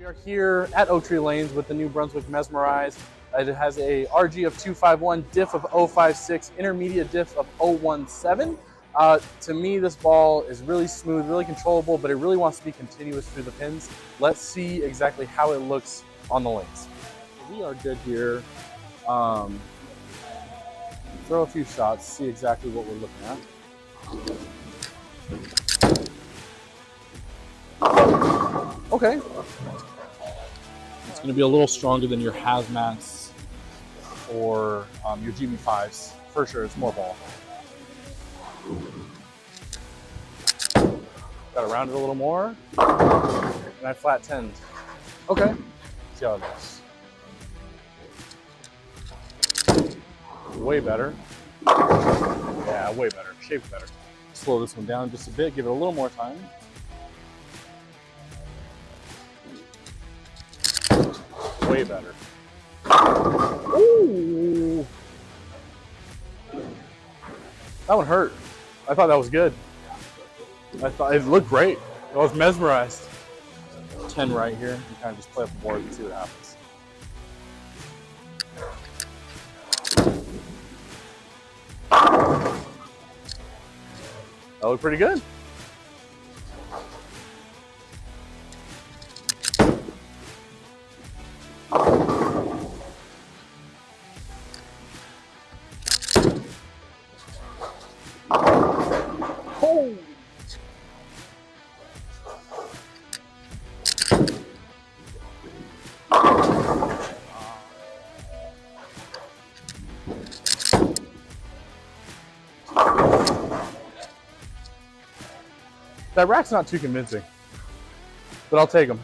We are here at Oak Tree Lanes with the new Brunswick Mesmerize. It has a RG of 251, diff of 056, intermediate diff of 017. To me, this ball is really smooth, really controllable, but it really wants to be continuous through the pins. Let's see exactly how it looks on the lanes. We are good here. Throw a few shots, see exactly what we're looking at. Okay. It's going to be a little stronger than your hazmats or your GB5s. For sure, it's more ball. Got to round it a little more. And I flat 10. Okay. See how it goes. Way better. Yeah, way better. Shaped better. Slow this one down just a bit. Give it a little more time. Way better. Ooh. That one hurt. I thought that was good. I thought it looked great. I was mesmerized. 10 right here. You kind of just play up the board and see what happens. That looked pretty good. Oh. That rack's not too convincing, but I'll take them.